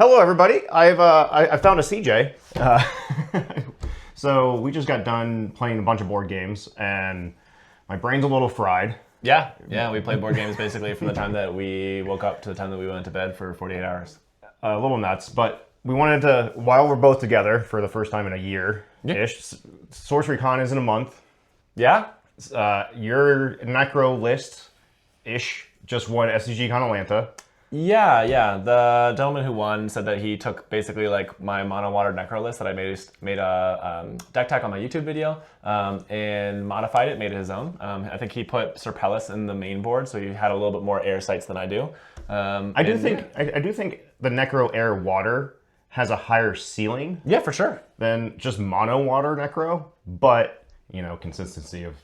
Hello, everybody. I found a CJ. So we just got done playing a bunch of board games, and my brain's a little fried. Yeah. We played board games basically from the time that we woke up to the time that we went to bed for 48 hours. A little nuts, but we wanted to, while we're both together for the first time in a year-ish, SorceryCon is in a month. Yeah? Your Necro list-ish just won SCG-Con Atlanta. Yeah. The gentleman who won said that he took basically like my mono water necro list that I made a deck tech on my YouTube video and modified it, made it his own. I think he put Serpelis in the main board, so he had a little bit more air sites than I do. I do think the Necro Air Water has a higher ceiling. Yeah, for sure. Than just mono water Necro, but consistency of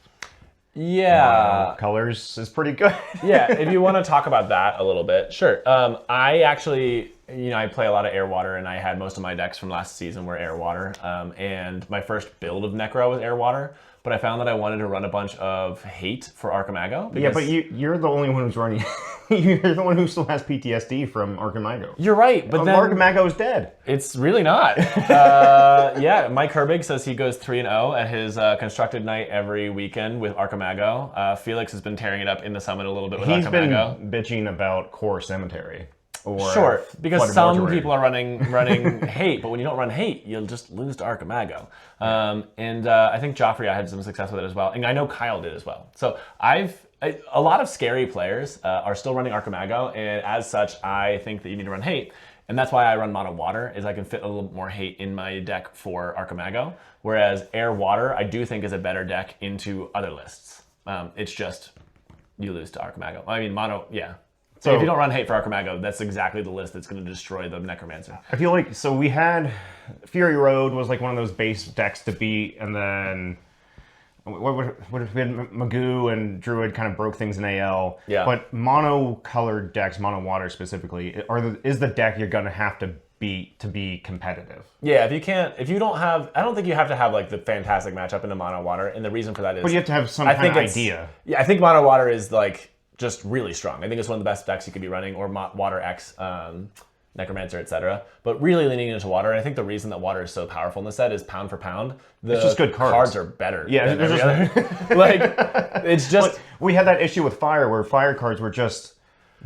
colors is pretty good. Yeah, if you want to talk about that a little bit, sure. I actually, I play a lot of Air Water, and I had most of my decks from last season were Air Water, and my first build of Necro was Air Water, but I found that I wanted to run a bunch of hate for Archimago. Yeah, but you're the only one who's running. You're the one who still has PTSD from Archimago. You're right, but then Archimago is dead. It's really not. Yeah, Mike Herbig says he goes 3-0 at his constructed night every weekend with Archimago. Felix has been tearing it up in the summit a little bit with Archimago. He's been bitching about Core Cemetery. Sure, because some people are running hate, but when you don't run hate, you'll just lose to Archimago. And I think Joffrey, I had some success with it as well, and I know Kyle did as well. So a lot of scary players are still running Archimago, and as such, I think that you need to run hate. And that's why I run Mono Water, is I can fit a little more hate in my deck for Archimago. Whereas Air Water, I do think is a better deck into other lists. It's just, you lose to Archimago. I mean, Mono, yeah. So if you don't run hate for Archimago, that's exactly the list that's going to destroy the Necromancer. I feel like, so we had, Fury Road was like one of those base decks to beat, and then what if we had Magoo and Druid kind of broke things in AL. Yeah. But mono-colored decks, mono water specifically, is the deck you're going to have to beat to be competitive. Yeah, if you don't have, I don't think you have to have like the fantastic matchup into mono water, and the reason for that is, but you have to have some kind of idea. Yeah, I think mono water is like just really strong. I think it's one of the best decks you could be running, or Water X, Necromancer, etc. But really leaning into water, and I think the reason that water is so powerful in the set is pound for pound. It's just good cards. Cards are better. Yeah, than every other. Like, it's just... But we had that issue with Fire, where Fire cards were just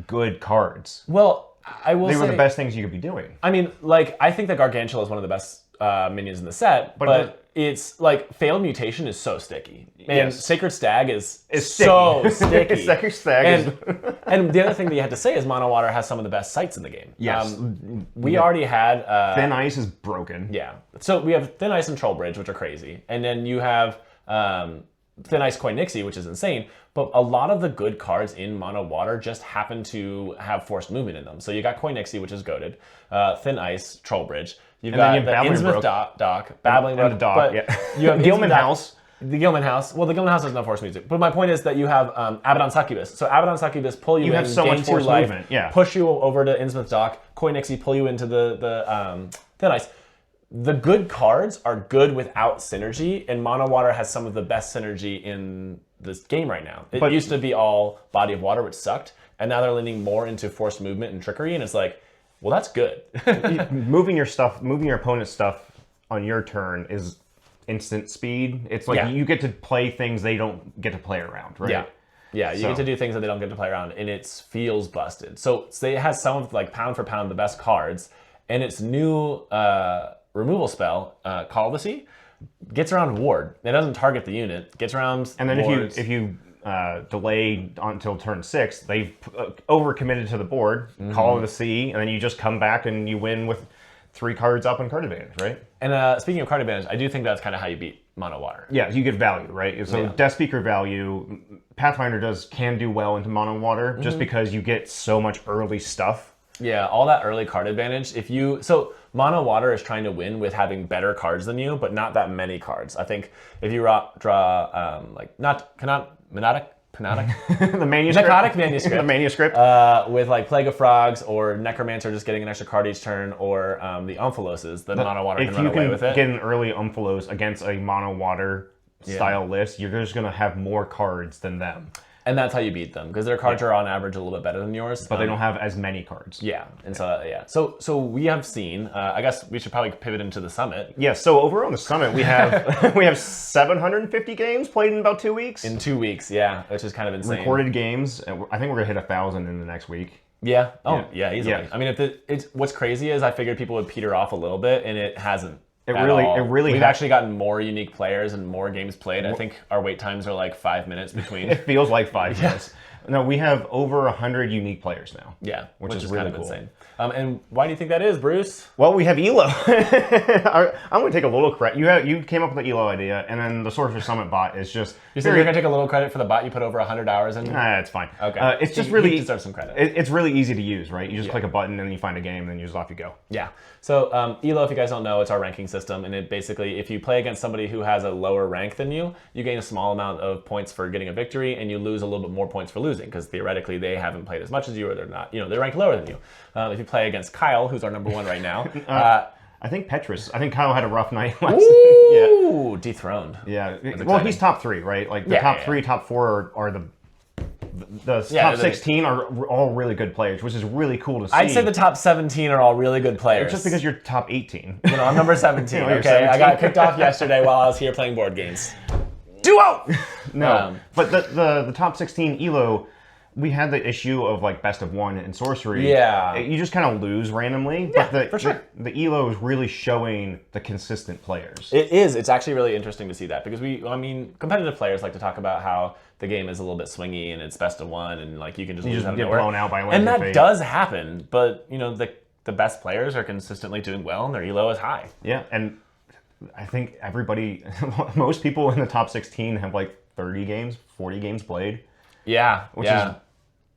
good cards. Well, I will say... They were the best things you could be doing. I mean, like, I think that Gargantua is one of the best minions in the set, but it's like Failed Mutation is so sticky. And Sacred Stag is so sticky. Sacred Stag and the other thing that you had to say is Mono Water has some of the best sites in the game. Yes. We already had... Thin Ice is broken. Yeah. So we have Thin Ice and Troll Bridge, which are crazy. And then you have Thin Ice Koi Nixie, which is insane. But a lot of the good cards in Mono Water just happen to have forced movement in them. So you got Koi Nixie, which is goated. Thin Ice, Troll Bridge. You've got the Innsmouth Dock, Babbling Brook, Dock, you have Gilman House. The Gilman House. Well, the Gilman House has no force music. But my point is that you have Abaddon Succubus. So Abaddon Succubus pull you in, have so much force life, movement. push you over to Innsmouth Dock. Koi Nixie pull you into the Thin Ice. The good cards are good without synergy, and Mono Water has some of the best synergy in this game right now. It used to be all Body of Water, which sucked, and now they're leaning more into forced movement and trickery, and it's like, well, that's good. Moving your opponent's stuff on your turn is instant speed. It's like you get to play things they don't get to play around, right? Yeah, you get to do things that they don't get to play around, and it feels busted. So it has some of, like, pound for pound, the best cards, and its new removal spell, Call of the Sea, gets around Ward. It doesn't target the unit, gets around and then wards. if you delay until turn 6, they've overcommitted to the board, Call of the Sea, and then you just come back and you win with 3 cards up on card advantage, right? And speaking of card advantage, I do think that's kind of how you beat Mono Water. Yeah, you get value, right? So Death Speaker value, Pathfinder can do well into Mono Water just because you get so much early stuff. Yeah, all that early card advantage. So Mono Water is trying to win with having better cards than you, but not that many cards. I think if you draw The manuscript. Necrotic manuscript. The manuscript. With like Plague of Frogs or Necromancer just getting an extra card each turn, or the Umphaloses, the Mono Water can run away with it. If you can get an early Umphalos against a Mono Water style list, you're just going to have more cards than them. And that's how you beat them, because their cards are on average a little bit better than yours. But they don't have as many cards. Yeah, and so we have seen. I guess we should probably pivot into the summit. Yeah. So over on the summit, we have we have 750 games played in about 2 weeks. In 2 weeks, yeah, which is kind of insane. Recorded games. I think we're gonna hit 1,000 in the next week. Yeah. Oh, yeah, easily. Yeah. I mean, it's what's crazy is I figured people would peter off a little bit, and it hasn't. It really. We've actually gotten more unique players and more games played. I think our wait times are like 5 minutes between. It feels like 5 minutes. No, we have over 100 unique players now. Yeah, which is really kind of cool. insane. And why do you think that is, Bruce? Well, we have ELO. I'm going to take a little credit. You came up with the ELO idea, and then the Sorcerer Summit bot is just... You said you're going to take a little credit for the bot you put over 100 hours in? Nah, it's fine. Okay. It's just really... You deserve some credit. It's really easy to use, right? You just click a button, and then you find a game, and then you just off you go. Yeah. So ELO, if you guys don't know, it's our ranking system, and it basically, if you play against somebody who has a lower rank than you, you gain a small amount of points for getting a victory, and you lose a little bit more points for losing, because theoretically they haven't played as much as you, or they're not, they're ranked lower than you. If you play against Kyle, who's our number one right now. I think Petrus. I think Kyle had a rough night last Ooh, dethroned. Yeah. Well, he's top 3, right? Like the top 3, top 4 are the top 16 are all really good players, which is really cool to see. I'd say the top 17 are all really good players. Just because you're top 18. I'm number 17. Okay, 17. I got kicked off yesterday while I was here playing board games. Duo! No, but the top 16 ELO, we had the issue of like best of 1 in Sorcery. Yeah. You just kind of lose randomly. Yeah, but for sure. The ELO is really showing the consistent players. It is. It's actually really interesting to see that, because competitive players like to talk about how the game is a little bit swingy and it's best of 1 and like you can just get blown out by a and that does happen, but the best players are consistently doing well and their ELO is high. Yeah, and I think most people in the top 16 have like 30 games, 40 games played. Yeah, which is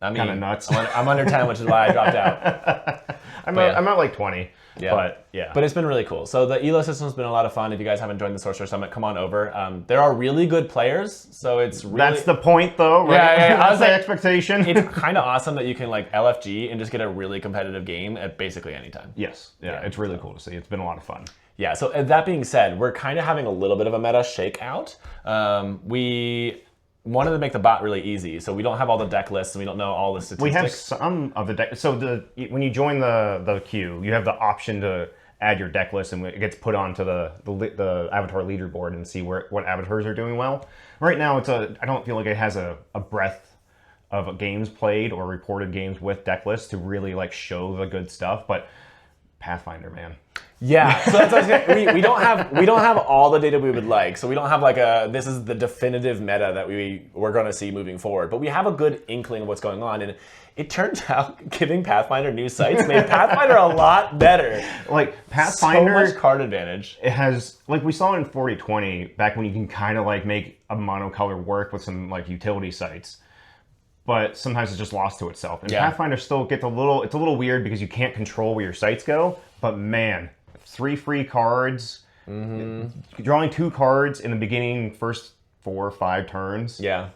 kind of nuts. I'm under 10, which is why I dropped out. I'm at like 20. Yeah. But it's been really cool. So the ELO system's been a lot of fun. If you guys haven't joined the Sorcerer Summit, come on over. There are really good players, so it's really... That's the point, though, right? Yeah. That's the expectation. It's kind of awesome that you can like LFG and just get a really competitive game at basically any time. Yes. Yeah, it's really cool to see. It's been a lot of fun. Yeah, so that being said, we're kind of having a little bit of a meta shakeout. We wanted to make the bot really easy, so we don't have all the deck lists and we don't know all the statistics. We have some of the deck. So when you join the queue, you have the option to add your deck list, and it gets put onto the avatar leaderboard and see what avatars are doing well. Right now, I don't feel like it has a breadth of games played or reported games with deck lists to really like show the good stuff, but Pathfinder, man. Yeah, so that's what I was saying. We don't have all the data we would like, so we don't have like this is the definitive meta that we're going to see moving forward. But we have a good inkling of what's going on, and it turns out giving Pathfinder new sites made Pathfinder a lot better. Like Pathfinder, so much card advantage. It has, like we saw in 4020 back when you can kind of like make a monocolor work with some like utility sites. But sometimes it's just lost to itself. And Pathfinder still gets it's a little weird because you can't control where your sites go. But man, 3 free cards, drawing 2 cards in the beginning, first 4 or 5 turns. Yeah.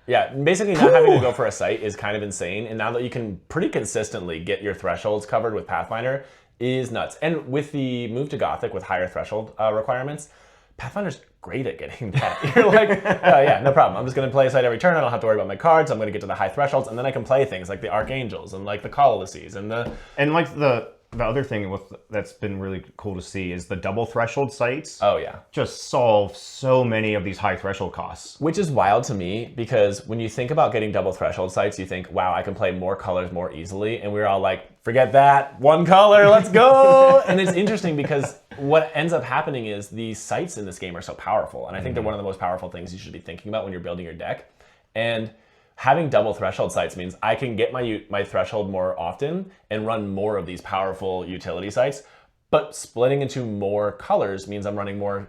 Yeah, basically not having to go for a site is kind of insane. And now that you can pretty consistently get your thresholds covered with Pathfinder is nuts. And with the move to Gothic with higher threshold requirements, Pathfinder's great at getting that. You're like, oh yeah, no problem. I'm just going to play a site every turn. I don't have to worry about my cards. I'm going to get to the high thresholds, and then I can play things like the Archangels and like the Call of the Seas and like the other thing that's been really cool to see is the double threshold sites. Oh yeah, just solve so many of these high threshold costs. Which is wild to me, because when you think about getting double threshold sites, you think, wow, I can play more colors more easily, and we're all like, forget that, 1 color, let's go. And it's interesting because what ends up happening is these sites in this game are so powerful, and I think they're one of the most powerful things you should be thinking about when you're building your deck. And having double threshold sites means I can get my threshold more often and run more of these powerful utility sites, but splitting into more colors means I'm running more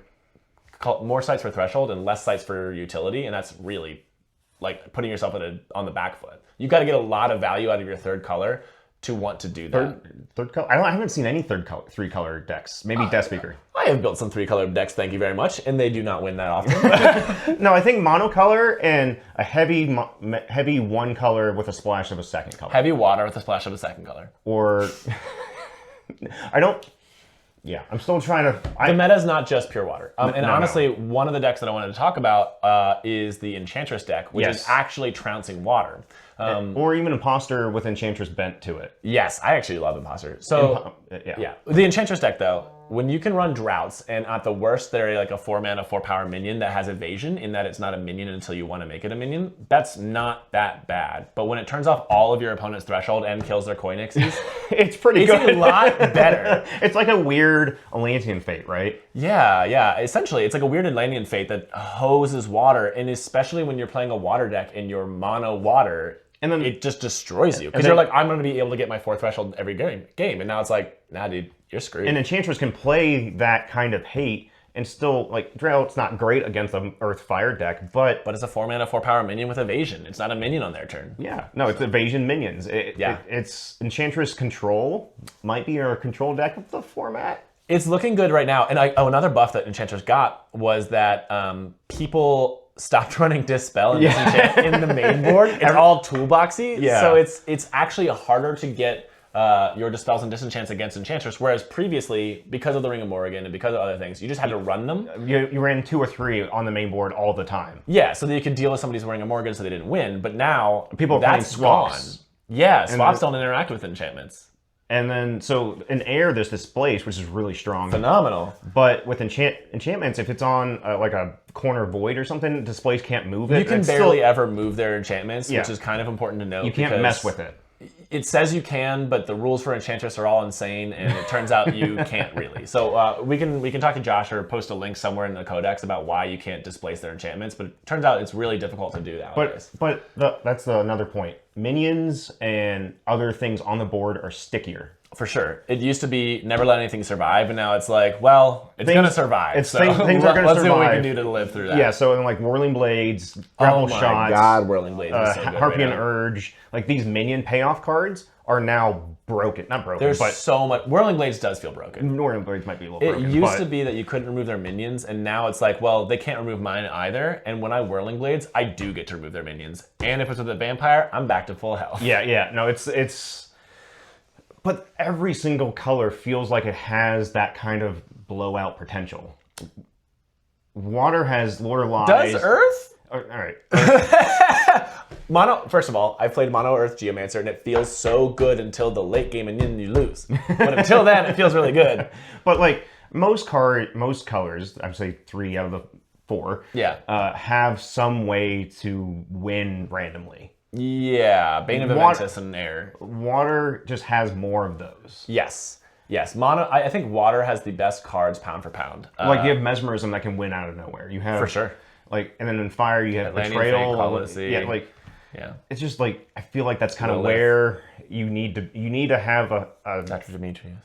sites for threshold and less sites for utility, and that's really like putting yourself on the back foot. You've got to get a lot of value out of your third color to want to do that. Third color? I haven't seen any 3-color decks. Maybe Death Speaker. I have built some 3-color decks, thank you very much, and they do not win that often. No, I think monocolor and a heavy 1 color with a splash of a second color. Heavy water with a splash of a second color. Or I don't. Yeah, I'm still trying to... The meta is not just pure water. Honestly, one of the decks that I wanted to talk about is the Enchantress deck, which is actually trouncing water. Or even Imposter with Enchantress bent to it. Yes, I actually love Imposter. So, the Enchantress deck, though, when you can run Droughts, and at the worst, they're like a 4-mana, 4-power minion that has evasion, in that it's not a minion until you want to make it a minion, that's not that bad. But when it turns off all of your opponent's threshold and kills their Koi Nixies, it's pretty good. It's a lot better. It's like a weird Atlantean Fate, right? Yeah. Essentially, it's like a weird Atlantean Fate that hoses water, and especially when you're playing a water deck and you're mono water, and then it just destroys you. Because you're like, I'm going to be able to get my 4th threshold every game. And now it's like, nah, dude, you're screwed. And Enchantress can play that kind of hate and still, like, Drought's not great against an Earth-Fire deck, but... But it's a 4-mana, 4-power minion with evasion. It's not a minion on their turn. Yeah. No, it's evasion minions. It's Enchantress Control. Might be our control deck of the format. It's looking good right now. And another buff that Enchantress got was that people... stopped running Dispel and Disenchant in the main board. It's all toolboxy, so it's actually harder to get your Dispels and Disenchants against Enchantress, whereas previously, because of the Ring of Morrigan and because of other things, you just had to run them. You ran 2 or 3 on the main board all the time. Yeah, so that you could deal with somebody's Ring of Morrigan so they didn't win, but now people are playing swaps. Gone. Yeah, swaps don't interact with enchantments. And then, so in air, there's Displace, which is really strong. Phenomenal. But with enchantments, if it's on like a corner void or something, Displace can't move it. You can barely ever move their enchantments, which is kind of important to note. You can't mess with it. It says you can, but the rules for Enchantress are all insane, and it turns out you can't really. So we can talk to Josh or post a link somewhere in the codex about why you can't displace their enchantments, but it turns out it's really difficult to do nowadays. But that's another point. Minions and other things on the board are stickier. For sure. It used to be never let anything survive, and now it's like, well, it's going to survive. Things are going to survive. Let's see what we can do to live through that. Yeah, so in like Whirling Blades, Grapple Shots. Oh my god, Whirling Blades is so good Harpian right now. Urge, like these minion payoff cards are now broken. Not broken, There's but so much. Whirling Blades does feel broken. Whirling Blades might be a little broken. It used to be that you couldn't remove their minions, and now it's like, well, they can't remove mine either, and when I Whirling Blades, I do get to remove their minions. And if it's with a vampire, I'm back to full health. Yeah. No, it's... But every single color feels like it has that kind of blowout potential. Water has Lord Lies. Does Earth? All right. Mono. First of all, I've played Mono Earth Geomancer, and it feels so good until the late game, and then you lose. But until then, it feels really good. But like most colors, I'd say 3 out of the 4, have some way to win randomly. Yeah, Bane of Aventus and Air. Water just has more of those. Yes. Mono. I think Water has the best cards pound for pound. Like you have Mesmerism that can win out of nowhere. You have for sure. Like, and then in Fire you have Betrayal. It's just like I feel like that's kind of where you need to have a Dr. Demetrius.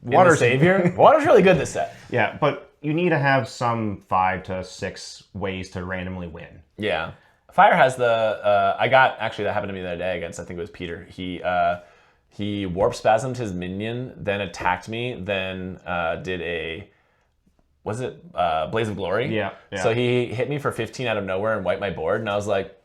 Water Savior. Water's really good this set. Yeah, but you need to have some 5 to 6 ways to randomly win. Yeah. Fire has the, that happened to me the other day against, I think it was Peter. He warp spasmed his minion, then attacked me, then did a, Blaze of Glory? Yeah. So he hit me for 15 out of nowhere and wiped my board, and I was like,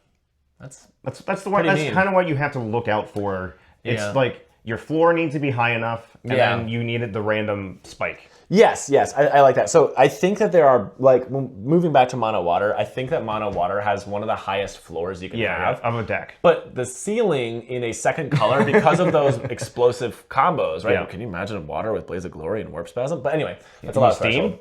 that's the one. That's kind of what you have to look out for. It's like your floor needs to be high enough, and then you needed the random spike. Yes, I like that. So I think that there are, like, moving back to Mono Water, I think that Mono Water has one of the highest floors you can have. Of a deck. But the ceiling in a second color, because of those explosive combos, right? Yeah. Can you imagine Water with Blaze of Glory and Warp Spasm? But anyway, that's a lot of steam.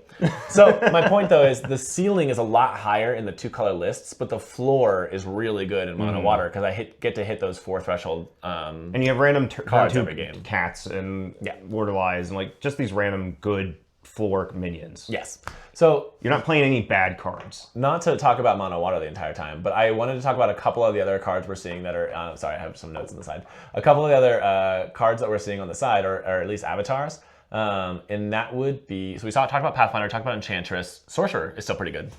So my point, though, is the ceiling is a lot higher in the 2-color lists, but the floor is really good in Mono Water because I get to hit those 4 threshold and you have random cards every game. Cats and Lord of Lies and like just these random good floor minions. Yes. So you're not playing any bad cards. Not to talk about Mono Water the entire time, but I wanted to talk about a couple of the other cards we're seeing that are, sorry, I have some notes on the side. A couple of the other cards that we're seeing on the side, or at least avatars, and that would be, so we talked about Pathfinder, talked about Enchantress. Sorcerer is still pretty good.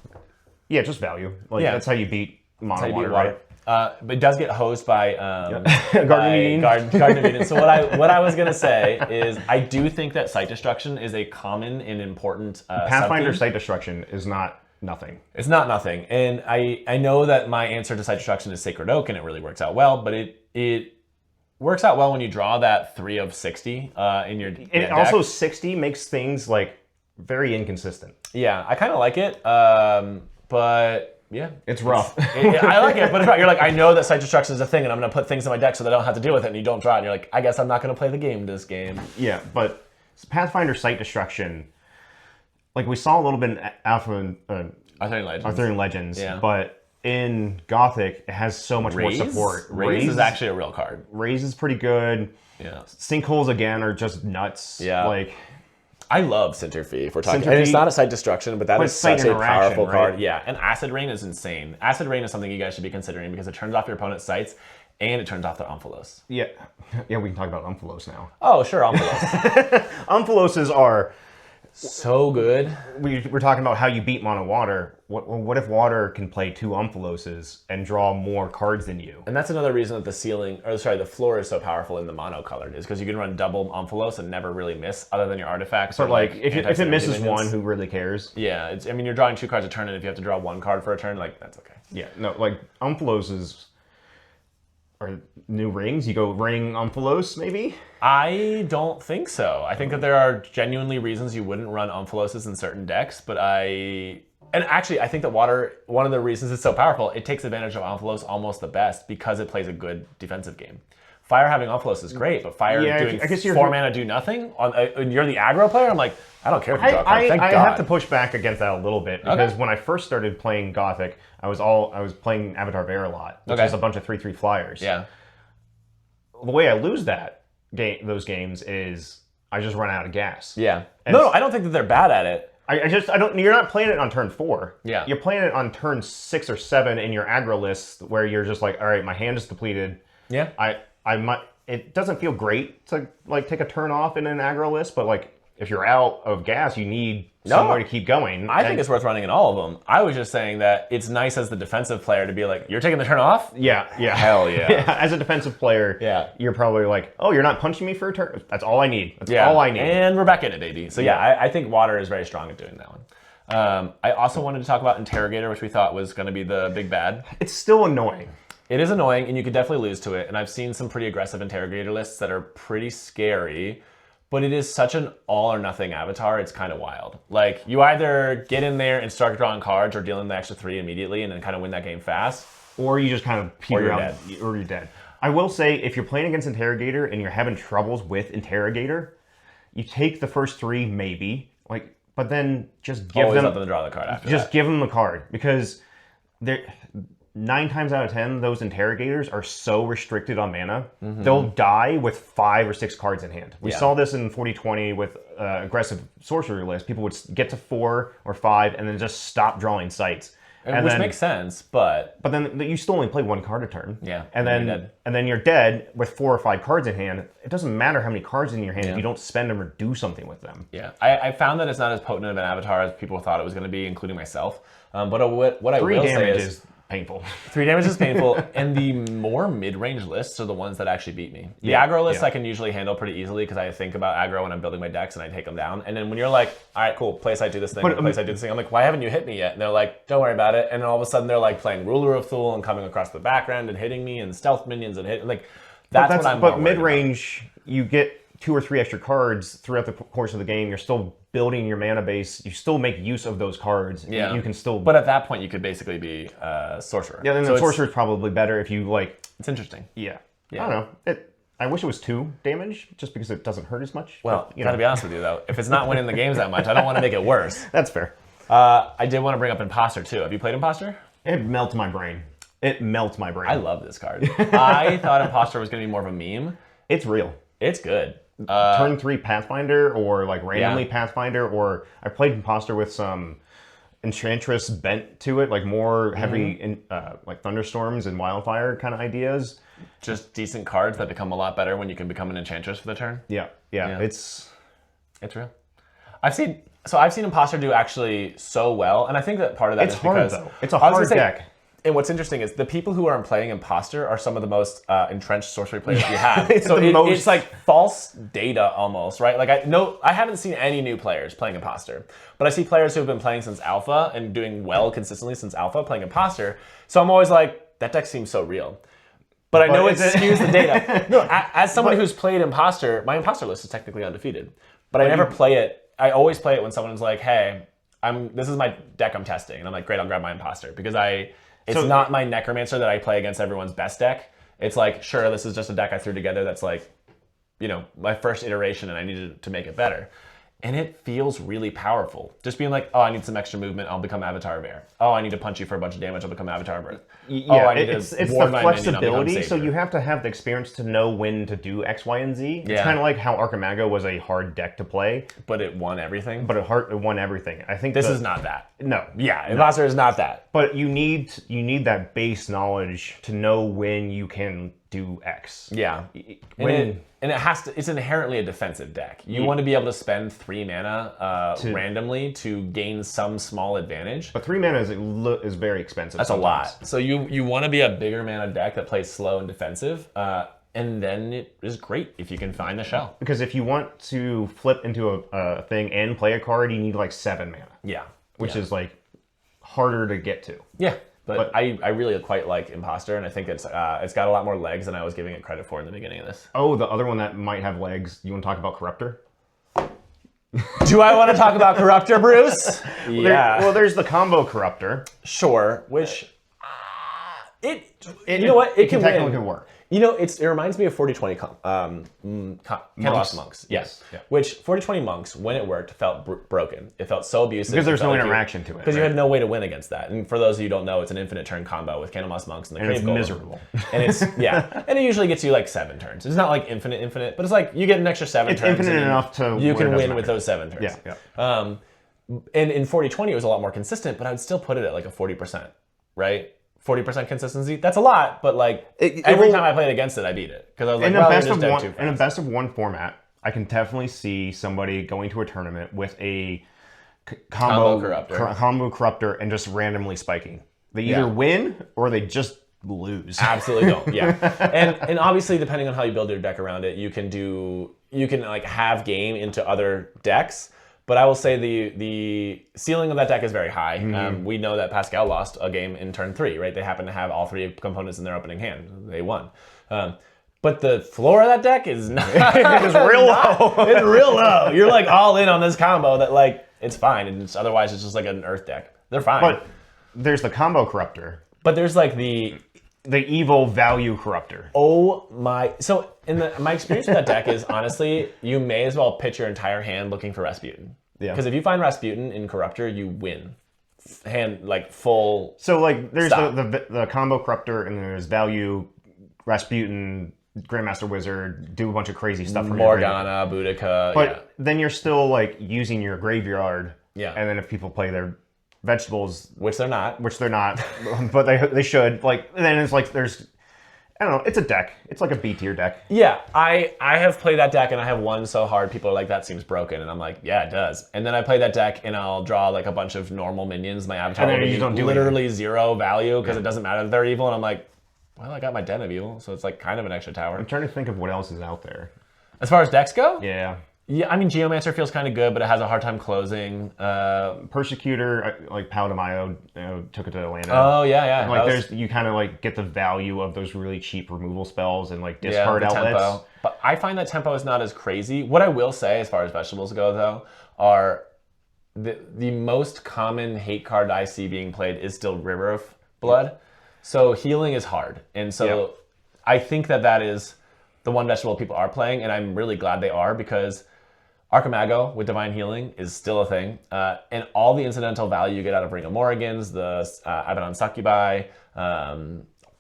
Yeah, just value. Like that's how you beat Mono Water, right? But it does get hosed by Garden of Eden. So what I was gonna say is I do think that Site Destruction is a common and important Pathfinder Site Destruction is not nothing. It's not nothing, and I know that my answer to Site Destruction is Sacred Oak, and it really works out well. But works out well when you draw that 3 of 60 in your deck. And also 60 makes things like very inconsistent. Yeah, I kind of like it, but yeah. It's rough. I like it, but it's right. You're like, I know that site destruction is a thing, and I'm going to put things in my deck so that I don't have to deal with it, and you don't draw it, and you're like, I guess I'm not going to play the game this game. Yeah, but Pathfinder site destruction, like we saw a little bit in Alpha Arthurian Legends, yeah. But in Gothic, it has so much more support. Raise is actually a real card. Raise is pretty good. Yeah. Sinkholes, again, are just nuts. Yeah. Like, I love Sinterfee if we're talking. And it's not a site destruction, but that is such a powerful card. Yeah, and Acid Rain is insane. Acid Rain is something you guys should be considering because it turns off your opponent's sites and it turns off their Omphalos. Yeah, we can talk about Omphalos now. Oh, sure, Omphalos. Omphaloses are so good. We're talking about how you beat mono water. What if water can play 2 Omphaloses and draw more cards than you? And that's another reason that the floor is so powerful in the mono colored is because you can run double Omphalos and never really miss other than your artifacts. But like if it misses one, who really cares? Yeah, I mean you're drawing 2 cards a turn, and if you have to draw 1 card for a turn, like that's okay. Yeah, no, like Omphaloses are new rings. You go ring Omphalos, maybe? I don't think so. I think that there are genuinely reasons you wouldn't run Omphaloses in certain decks, but and actually, I think that water, one of the reasons it's so powerful, it takes advantage of Omphalos almost the best because it plays a good defensive game. Fire having Omphalos is great, but Fire doing 4 mana do nothing, and you're the aggro player, I'm like, I don't care if you draw a card, thank God. I have to push back against that a little bit because when I first started playing Gothic, I was playing Avatar Bear a lot, which is a bunch of 3/3 flyers. Yeah. The way I lose those games is I just run out of gas. Yeah. No, I don't think that they're bad at it. You're not playing it on turn 4. Yeah. You're playing it on turn 6 or 7 in your aggro list where you're just like, all right, my hand is depleted. Yeah. It doesn't feel great to like take a turn off in an aggro list, but like if you're out of gas, you need somewhere to keep going. I think it's worth running in all of them. I was just saying that it's nice as the defensive player to be like, you're taking the turn off? Yeah. Hell yeah. As a defensive player, you're probably like, oh, you're not punching me for a turn? That's all I need. That's all I need. And we're back in it, baby. So I think water is very strong at doing that one. I also wanted to talk about Interrogator, which we thought was going to be the big bad. It's still annoying. It is annoying, and you could definitely lose to it. And I've seen some pretty aggressive Interrogator lists that are pretty scary. But it is such an all-or-nothing avatar, it's kind of wild. Like, you either get in there and start drawing cards or dealing the extra 3 immediately and then kind of win that game fast. Or you just kind of peter out. Or you're dead. I will say, if you're playing against Interrogator and you're having troubles with Interrogator, you take the first 3, maybe, but then just give Always let them draw the card after Just give them the card, because they're... 9 times out of 10, those Interrogators are so restricted on mana, they'll die with 5 or 6 cards in hand. We saw this in 4020 with aggressive sorcery lists. People would get to 4 or 5 and then just stop drawing sites. Which makes sense, but then you still only play 1 card a turn. Yeah. And then you're dead with 4 or 5 cards in hand. It doesn't matter how many cards in your hand if you don't spend them or do something with them. Yeah. I found that it's not as potent of an avatar as people thought it was going to be, including myself. But what I will say is painful. 3 damage is painful, and the more mid-range lists are the ones that actually beat me. The aggro lists I can usually handle pretty easily because I think about aggro when I'm building my decks and I take them down. And then when you're like, all right, cool, play site do this thing, play site do this thing, I'm like, why haven't you hit me yet? And they're like, don't worry about it. And then all of a sudden they're like playing Ruler of Thule and coming across the background and hitting me and stealth minions and hitting, like, that's what I'm But mid-range, you get 2 or 3 extra cards throughout the course of the game. You're still building your mana base. You still make use of those cards. Yeah. You can still... But at that point, you could basically be Sorcerer. Yeah, then the Sorcerer is probably better if you, like... It's interesting. Yeah. I don't know. I wish it was 2 damage, just because it doesn't hurt as much. Well, gotta be honest with you, though. If it's not winning the games that much, I don't want to make it worse. That's fair. I did want to bring up Imposter, too. Have you played Imposter? It melts my brain. It melts my brain. I love this card. I thought Imposter was going to be more of a meme. It's real. It's good. Turn 3 Pathfinder, or like randomly Pathfinder, or I played Imposter with some Enchantress bent to it, like more heavy like thunderstorms and wildfire kind of ideas. Just decent cards that become a lot better when you can become an Enchantress for the turn. Yeah. It's real. I've seen Imposter do actually so well, and I think that part of that is hard, because though. It's a hard deck. And what's interesting is the people who are playing Imposter are some of the most entrenched sorcery players we have. It's like false data almost, right? Like I haven't seen any new players playing Imposter, but I see players who have been playing since Alpha and doing well consistently since Alpha playing Imposter. So I'm always like, that deck seems so real. But I know it skews the data. No, as somebody who's played Imposter, my Imposter list is technically undefeated. But I never play it. I always play it when someone's like, hey, this is my deck I'm testing. And I'm like, great, I'll grab my Imposter. Because it's not my Necromancer that I play against everyone's best deck. It's like, sure, this is just a deck I threw together that's like, my first iteration and I needed to make it better. And it feels really powerful. Just being like, oh, I need some extra movement, I'll become Avatar of Air. Oh, I need to punch you for a bunch of damage, I'll become Avatar of Earth. Yeah, it's the flexibility, so you have to have the experience to know when to do X, Y, and Z. It's kind of like how Archimago was a hard deck to play. But it won everything? But it won everything. I think this is not that. No. Yeah, Imposter is not that. But you need that base knowledge to know when you can do X. Yeah. And it's inherently a defensive deck. You want to be able to spend 3 mana randomly to gain some small advantage. But 3 mana is very expensive. That's sometimes. A lot. So you want to be a bigger mana deck that plays slow and defensive. And then it is great if you can find the shell. Because if you want to flip into a thing and play a card, you need like 7 mana. Yeah. Which is like harder to get to. Yeah. But I really quite like Imposter, and I think it's got a lot more legs than I was giving it credit for in the beginning of this. Oh, the other one that might have legs. You want to talk about Corruptor? Do I want to talk about Corruptor, Bruce? Yeah. There's the combo Corruptor. Sure, which you know what? It can technically work. It reminds me of 4020 Monks. Yes. Yeah. Which 4020 Monks, when it worked, felt broken. It felt so abusive. Because there's no interaction to it. Because you had no way to win against that. And for those of you who don't know, it's an infinite turn combo with Candlemoss Monks and the Crave Golem. It's miserable. And and it usually gets you like 7 turns. It's not like infinite, but it's like you get an extra 7 turns. It's infinite enough to you can win with those 7 turns. Yeah. And in 4020 it was a lot more consistent, but I would still put it at like a 40%, right? 40% consistency. That's a lot, but like every time I played against it, I beat it because I was like, in a best of one format, I can definitely see somebody going to a tournament with a combo Corruptor and just randomly spiking. They either win or they just lose. Absolutely don't. Yeah, and obviously depending on how you build your deck around it, you can like have game into other decks. But I will say the ceiling of that deck is very high. We know that Pascal lost a game in turn 3, right? They happened to have all 3 components in their opening hand. They won. But the floor of that deck is not. It's real low. It's real low. You're like all in on this combo that like it's fine, and otherwise it's just like an Earth deck. They're fine. But there's the combo Corruptor. But there's like the evil value Corruptor. Oh my! So my experience with that deck is honestly, you may as well pitch your entire hand looking for Rasputin. Yeah. Because if you find Rasputin in Corruptor, you win. Hand like full. So like there's the combo Corruptor and there's value Rasputin, Grandmaster Wizard, do a bunch of crazy stuff. Morgana, Boudica. But then you're still like using your graveyard. Yeah. And then if people play their vegetables, which they're not, but they should, like, then it's like there's, I don't know, it's a deck. It's like a B tier deck. Yeah, I have played that deck and I have won so hard. People are like, that seems broken, and I'm like, yeah, it does. And then I play that deck and I'll draw like a bunch of normal minions. My avatar will be literally 0 value because it doesn't matter that they're evil, and I'm like, well, I got my Den of Evil, so it's like kind of an extra tower. I'm trying to think of what else is out there. As far as decks go? Yeah. Yeah, I mean, Geomancer feels kind of good, but it has a hard time closing. Persecutor, like Pau de Mayo, took it to Atlanta. Oh, yeah. And, like, you kind of like get the value of those really cheap removal spells and like discard outlets. Tempo. But I find that tempo is not as crazy. What I will say, as far as vegetables go, though, are the most common hate card I see being played is still River of Blood. So healing is hard, and so I think that is the one vegetable people are playing, and I'm really glad they are, because Archimago with Divine Healing is still a thing, and all the incidental value you get out of Ring of Morrigans, the Abaddon Succubi,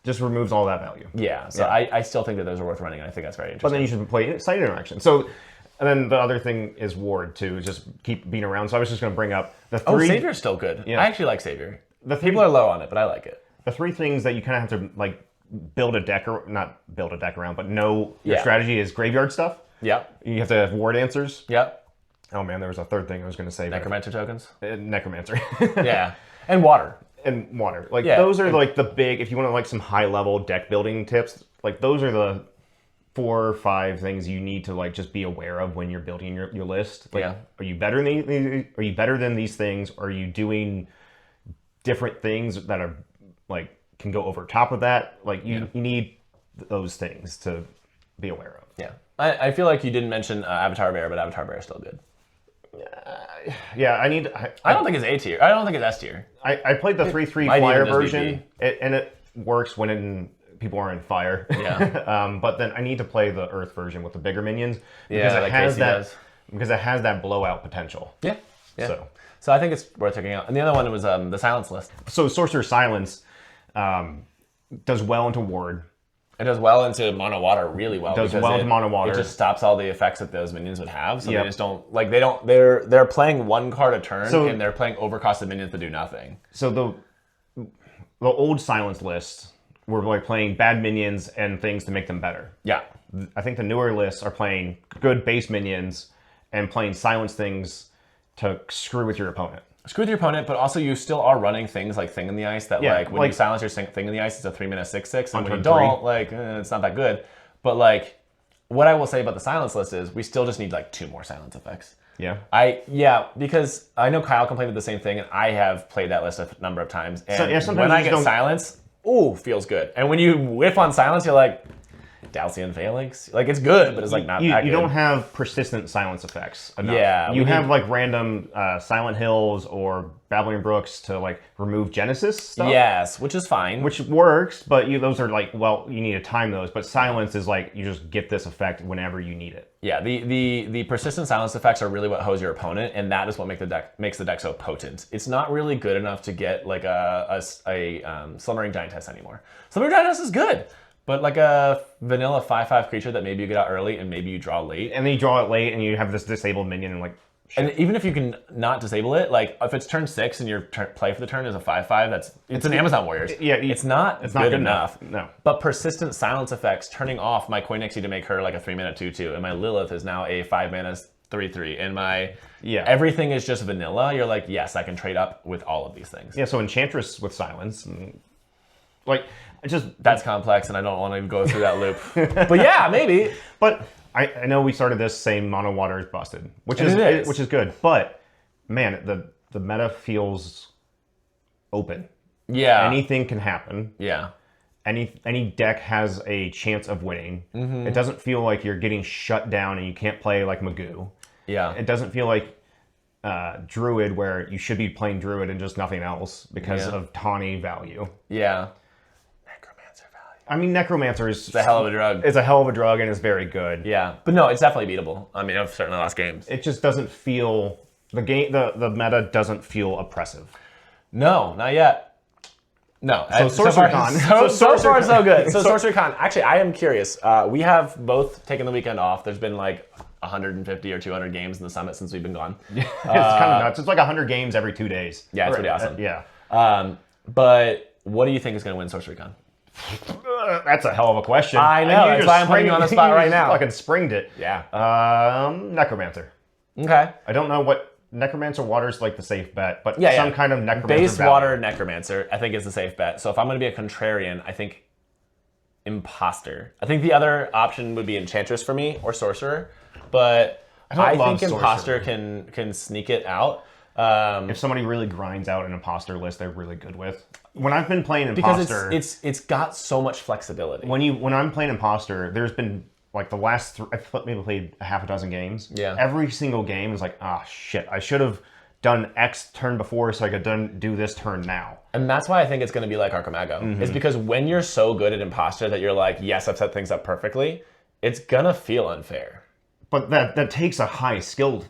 just removes all that value. Yeah, so I still think that those are worth running, and I think that's very interesting. But then you should play side interaction. So, and then the other thing is Ward too, just keep being around. So I was just going to bring up the 3. Oh, Savior's still good. Yeah. I actually like Savior. People are low on it, but I like it. The 3 things that you kind of have to like build a deck, or not build a deck around, but know your strategy is graveyard stuff. Yep. You have to have ward answers. Yep. Oh man, there was a third thing I was going to say. Necromancer tokens. Necromancer. Yeah. And water. And water. Like those are like the big, if you want to like some high level deck building tips, like those are the 4 or 5 things you need to like just be aware of when you're building your list. Like, are you better than these things? Are you doing different things that are like can go over top of that? Like you need those things to be aware of. Yeah. I feel like you didn't mention Avatar Bear, but Avatar Bear is still good. Yeah, I don't think it's A tier. I don't think it's S tier. I played the 3/3 flyer version, and it works when people are in fire. Yeah. But then I need to play the Earth version with the bigger minions because it has that because it has that blowout potential. Yeah. So I think it's worth checking out. And the other one was the Silence list. So Sorcerer Silence does well into Ward. It does well into mono water really well. Does well into mono water. It just stops all the effects that those minions would have. So they just don't they're playing one card a turn and they're playing overcosted minions that do nothing. So the old Silence list were like playing bad minions and things to make them better. Yeah. I think the newer lists are playing good base minions and playing silence things to screw with your opponent. Screw with your opponent, but also you still are running things like Thing in the Ice that when you silence your Thing in the Ice, it's a 3-mana 6/6, and when you don't, it's not that good. But what I will say about the silence list is we still just need 2 more silence effects. Yeah. Because I know Kyle complained of the same thing, and I have played that list a number of times. And sometimes when I get silence, feels good. And when you whiff on silence, you're like, Dalcian Phalanx, it's good, but it's not that good. You don't have persistent silence effects enough. Yeah, you have random Silent Hills or Babbling Brooks to remove Genesis stuff. Yes, which is fine. Which works, but those are you need to time those. But silence is you just get this effect whenever you need it. Yeah, the persistent silence effects are really what hose your opponent, and that is what makes the deck so potent. It's not really good enough to get a Slumbering Giantess anymore. Slumbering Giantess is good. But a vanilla 5/5 creature that maybe you get out early and maybe you draw late. And then you draw it late and you have this disabled minion and And even if you can not disable it, if it's turn 6 and your play for the turn is a 5/5, it's an Amazon Warriors. Yeah, it's not good enough. No. But persistent silence effects, turning off my Koinexi to make her a 3-mana 2/2, and my Lilith is now a 5-mana 3/3, and my everything is just vanilla. You're yes, I can trade up with all of these things. Yeah, so Enchantress with silence, that's complex, and I don't want to go through that loop. But yeah, maybe. But I know we started this saying mono water is busted, which is good. But man, the meta feels open. Yeah, anything can happen. Yeah, any deck has a chance of winning. Mm-hmm. It doesn't feel like you're getting shut down and you can't play like Magoo. Yeah, it doesn't feel like Druid where you should be playing Druid and just nothing else because of tawny value. Yeah. I mean, Necromancer is a hell of a drug. It's a hell of a drug and is very good. Yeah, but no, it's definitely beatable. I mean, I've certainly lost games. It just doesn't feel the meta doesn't feel oppressive. No, not yet. No. So SorceryCon. So far, so good. So SorceryCon. Actually, I am curious. We have both taken the weekend off. There's been 150 or 200 games in the summit since we've been gone. It's kind of nuts. It's 100 games every 2 days. Yeah, it's pretty awesome. Yeah. But what do you think is going to win SorceryCon? That's a hell of a question. I know. That's why I'm putting you on the spot right now. Fucking springed it. Yeah. Necromancer. Okay. I don't know what Necromancer water's the safe bet, but some kind of Necromancer. Base water Necromancer, I think, is the safe bet. So if I'm going to be a contrarian, I think Imposter. I think the other option would be Enchantress for me or Sorcerer, but I think Imposter can sneak it out. If somebody really grinds out an Imposter list, they're really good with. When I've been playing Imposter, because it's got so much flexibility. When I'm playing Imposter, there's been the last I've maybe played a half a dozen games. Yeah. Every single game is shit, I should have done X turn before so I could do this turn now. And that's why I think it's going to be like Archimago. Mm-hmm. It's because when you're so good at Imposter that you're yes, I've set things up perfectly, it's gonna feel unfair. But that takes a high skilled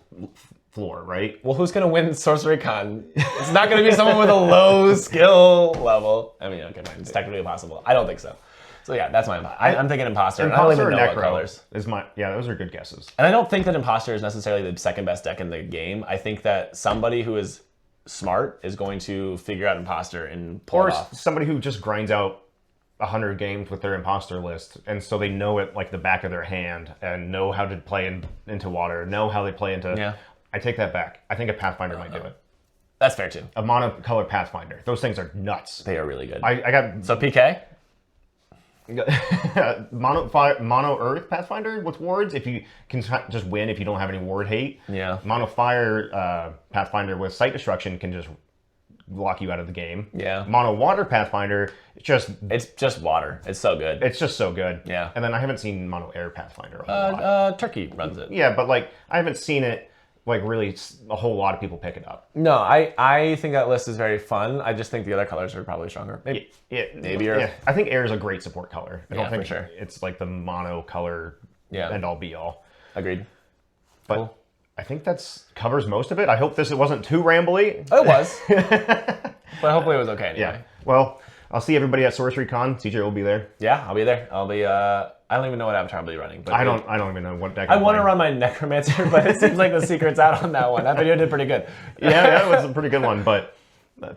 floor, right? Well, who's going to win SorceryCon? It's not going to be someone with a low skill level. I mean, okay, fine. It's technically impossible. I don't think so. So yeah, that's my. I'm thinking Imposter. Imposter, I don't even know what Necro colors. Is my. Yeah, those are good guesses. And I don't think that Imposter is necessarily the second best deck in the game. I think that somebody who is smart is going to figure out Imposter and pull it off. Or somebody who just grinds out 100 games with their Imposter list, and so they know it the back of their hand and know how to play into water, know how they play into. Yeah. I take that back. I think a Pathfinder might do it. That's fair too. A monocolor Pathfinder. Those things are nuts. They are really good. I got so PK. mono Earth Pathfinder with wards. If you can just win, if you don't have any ward hate. Yeah. Mono Fire Pathfinder with Site Destruction can just lock you out of the game. Yeah. Mono water Pathfinder, it's just water. It's so good. It's just so good. Yeah. And then I haven't seen mono air Pathfinder a whole lot. Turkey runs it. Yeah, but like I haven't seen it like really a whole lot of people pick it up. No, I think that list is very fun. I just think the other colors are probably stronger. Maybe Air. Yeah, I think air is a great support color. I don't think for sure. it's like the mono color end all be all. Agreed. But cool. I think that's covers most of it. I hope this wasn't too rambly. It was. But hopefully it was okay anyway. Yeah. Well, I'll see everybody at SorceryCon. CJ will be there. Yeah, I'll be there. I'll be I don't even know what avatar I'll be running. But I don't even know what deck I want to run my Necromancer, but it seems like the secret's out on that one. That video did pretty good. Yeah, it was a pretty good one. But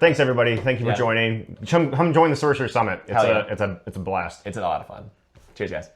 thanks everybody. Thank you for joining. Come join the Sorcerers Summit. It's a blast. It's a lot of fun. Cheers, guys.